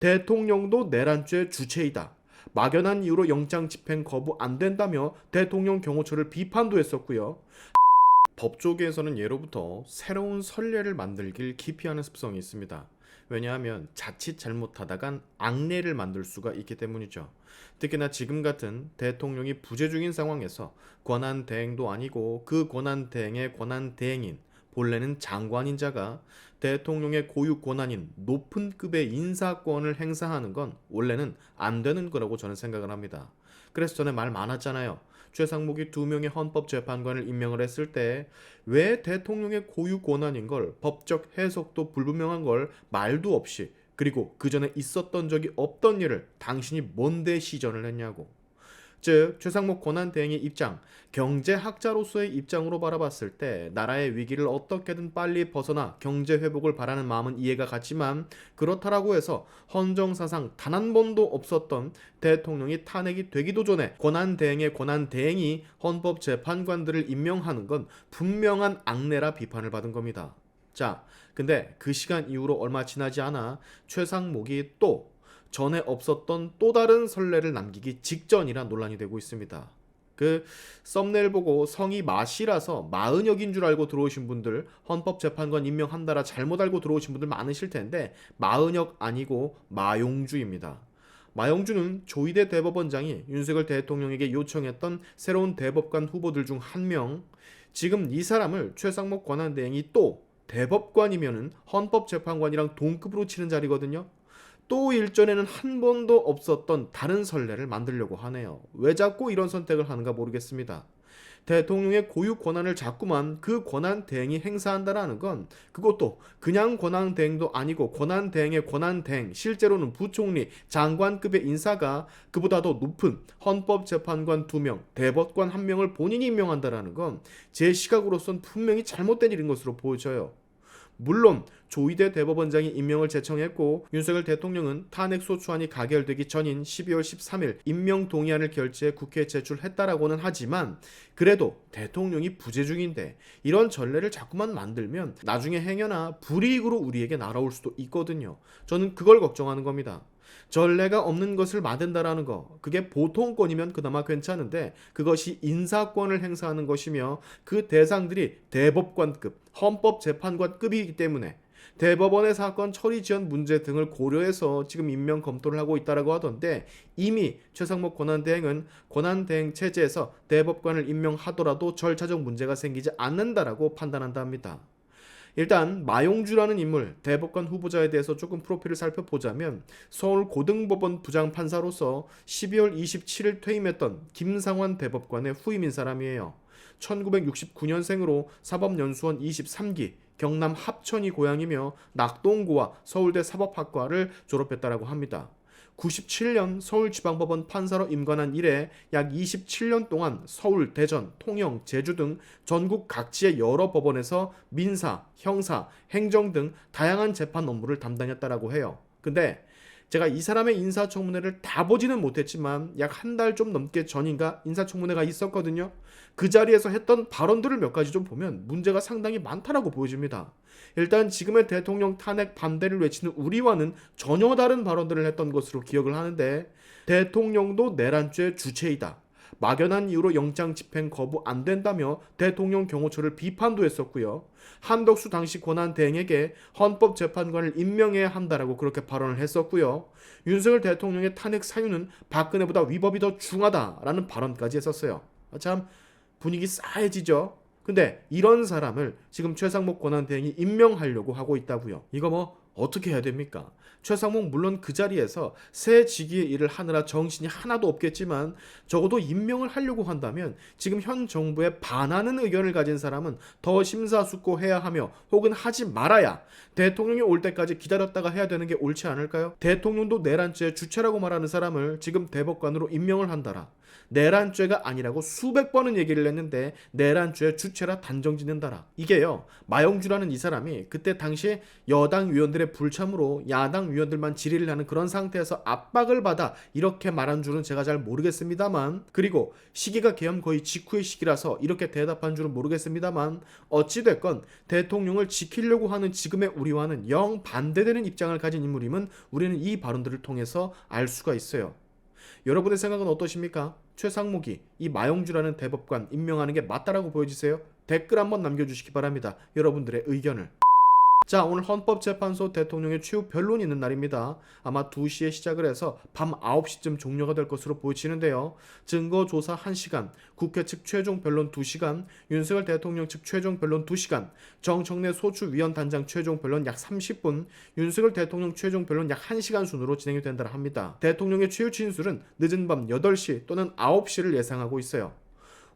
대통령도 내란죄 주체이다. 막연한 이유로 영장 집행 거부 안 된다며 대통령 경호처를 비판도 했었고요. 법조계에서는 예로부터 새로운 선례를 만들길 기피하는 습성이 있습니다. 왜냐하면 자칫 잘못하다간 악례를 만들 수가 있기 때문이죠. 특히나 지금 같은 대통령이 부재 중인 상황에서 권한 대행도 아니고 그 권한 대행의 권한 대행인 본래는 장관인 자가 대통령의 고유 권한인 높은 급의 인사권을 행사하는 건 원래는 안 되는 거라고 저는 생각을 합니다. 그래서 전에 말 많았잖아요. 최상목이 2명의 헌법재판관을 임명을 했을 때 왜 대통령의 고유 권한인 걸 법적 해석도 불분명한 걸 말도 없이 그리고 그 전에 있었던 적이 없던 일을 당신이 뭔데 시전을 했냐고. 즉 최상목 권한대행의 입장, 경제학자로서의 입장으로 바라봤을 때 나라의 위기를 어떻게든 빨리 벗어나 경제 회복을 바라는 마음은 이해가 갔지만 그렇다라고 해서 헌정사상 단 한 번도 없었던 대통령이 탄핵이 되기도 전에 권한대행의 권한대행이 헌법재판관들을 임명하는 건 분명한 악례라 비판을 받은 겁니다. 자, 근데 그 시간 이후로 얼마 지나지 않아 최상목이 또 전에 없었던 또 다른 선례를 남기기 직전이라 논란이 되고 있습니다. 그 썸네일 보고 성이 마시라서 마은혁인 줄 알고 들어오신 분들, 헌법재판관 임명한다라 잘못 알고 들어오신 분들 많으실 텐데 마은혁 아니고 마용주입니다. 마용주는 조희대 대법원장이 윤석열 대통령에게 요청했던 새로운 대법관 후보들 중 한 명. 지금 이 사람을 최상목 권한대행이 또 대법관이면은 헌법재판관이랑 동급으로 치는 자리거든요. 또 일전에는 한 번도 없었던 다른 선례를 만들려고 하네요. 왜 자꾸 이런 선택을 하는가 모르겠습니다. 대통령의 고유 권한을 자꾸만 그 권한 대행이 행사한다라는 건 그것도 그냥 권한 대행도 아니고 권한 대행의 권한 대행, 실제로는 부총리, 장관급의 인사가 그보다 더 높은 헌법재판관 2명, 대법관 1명을 본인이 임명한다라는 건 제 시각으로선 분명히 잘못된 일인 것으로 보여져요. 물론 조희대 대법원장이 임명을 제청했고 윤석열 대통령은 탄핵소추안이 가결되기 전인 12월 13일 임명 동의안을 결재해 국회에 제출했다라고는 하지만 그래도 대통령이 부재 중인데 이런 전례를 자꾸만 만들면 나중에 행여나 불이익으로 우리에게 날아올 수도 있거든요. 저는 그걸 걱정하는 겁니다. 전례가 없는 것을 만든다라는 거, 그게 보통권이면 그나마 괜찮은데 그것이 인사권을 행사하는 것이며 그 대상들이 대법관급, 헌법재판관급이기 때문에 대법원의 사건 처리 지연 문제 등을 고려해서 지금 임명 검토를 하고 있다라고 하던데 이미 최상목 권한대행은 권한대행 체제에서 대법관을 임명하더라도 절차적 문제가 생기지 않는다라고 판단한다 합니다. 일단 마용주라는 인물 대법관 후보자에 대해서 조금 프로필을 살펴보자면 서울고등법원 부장판사로서 12월 27일 퇴임했던 김상환 대법관의 후임인 사람이에요. 1969년생으로 사법연수원 23기, 경남 합천이 고향이며 낙동고와 서울대 사법학과를 졸업했다라고 합니다. 97년 서울지방법원 판사로 임관한 이래 약 27년 동안 서울, 대전, 통영, 제주 등 전국 각지의 여러 법원에서 민사, 형사, 행정 등 다양한 재판 업무를 담당했다라고 해요. 근데 제가 이 사람의 인사청문회를 다 보지는 못했지만 약 한 달 좀 넘게 전인가 인사청문회가 있었거든요. 그 자리에서 했던 발언들을 몇 가지 좀 보면 문제가 상당히 많다라고 보여집니다. 일단 지금의 대통령 탄핵 반대를 외치는 우리와는 전혀 다른 발언들을 했던 것으로 기억을 하는데 대통령도 내란죄 주체이다. 막연한 이유로 영장 집행 거부 안 된다며 대통령 경호처를 비판도 했었고요. 한덕수 당시 권한 대행에게 헌법재판관을 임명해야 한다라고 그렇게 발언을 했었고요. 윤석열 대통령의 탄핵 사유는 박근혜보다 위법이 더 중하다라는 발언까지 했었어요. 참 분위기 싸해지죠. 근데 이런 사람을 지금 최상목 권한대행이 임명하려고 하고 있다고요. 이거 뭐 어떻게 해야 됩니까? 최상목 물론 그 자리에서 새 직위의 일을 하느라 정신이 하나도 없겠지만 적어도 임명을 하려고 한다면 지금 현 정부에 반하는 의견을 가진 사람은 더 심사숙고해야 하며 혹은 하지 말아야 대통령이 올 때까지 기다렸다가 해야 되는 게 옳지 않을까요? 대통령도 내란죄 주체라고 말하는 사람을 지금 대법관으로 임명을 한다라. 내란죄가 아니라고 수백 번은 얘기를 했는데 내란죄 주체라 단정짓는다라. 이게요, 마영주라는 이 사람이 그때 당시에 여당 위원들의 불참으로 야당 위원들만 질의를 하는 그런 상태에서 압박을 받아 이렇게 말한 줄은 제가 잘 모르겠습니다만, 그리고 시기가 계엄 거의 직후의 시기라서 이렇게 대답한 줄은 모르겠습니다만, 어찌됐건 대통령을 지키려고 하는 지금의 우리와는 영 반대되는 입장을 가진 인물임은 우리는 이 발언들을 통해서 알 수가 있어요. 여러분의 생각은 어떠십니까? 최상목이 이 마영주라는 대법관 임명하는 게 맞다라고 보여지세요? 댓글 한번 남겨주시기 바랍니다. 여러분들의 의견을. 자, 오늘 헌법재판소 대통령의 최후 변론이 있는 날입니다. 아마 2시에 시작을 해서 밤 9시쯤 종료가 될 것으로 보여지는데요. 증거조사 1시간, 국회 측 최종 변론 2시간, 윤석열 대통령 측 최종 변론 2시간, 정청래 소추위원단장 최종 변론 약 30분, 윤석열 대통령 최종 변론 약 1시간 순으로 진행이 된다 합니다. 대통령의 최후 진술은 늦은 밤 8시 또는 9시를 예상하고 있어요.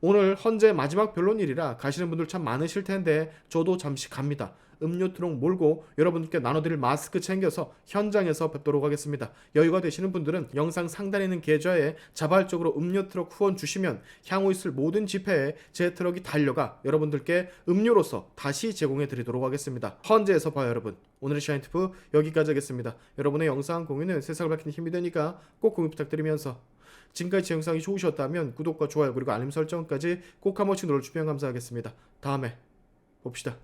오늘 헌재 마지막 변론일이라 가시는 분들 참 많으실 텐데 저도 잠시 갑니다. 음료 트럭 몰고 여러분께 나눠드릴 마스크 챙겨서 현장에서 뵙도록 하겠습니다. 여유가 되시는 분들은 영상 상단에 있는 계좌에 자발적으로 음료 트럭 후원 주시면 향후 있을 모든 집회에 제 트럭이 달려가 여러분들께 음료로서 다시 제공해 드리도록 하겠습니다. 헌재에서 봐요 여러분. 오늘의 샤인트프 여기까지 하겠습니다. 여러분의 영상 공유는 세상을 밝히는 힘이 되니까 꼭 공유 부탁드리면서, 지금까지 제 영상이 좋으셨다면 구독과 좋아요 그리고 알림 설정까지 꼭 한 번씩 눌러주시면 감사하겠습니다. 다음에 봅시다.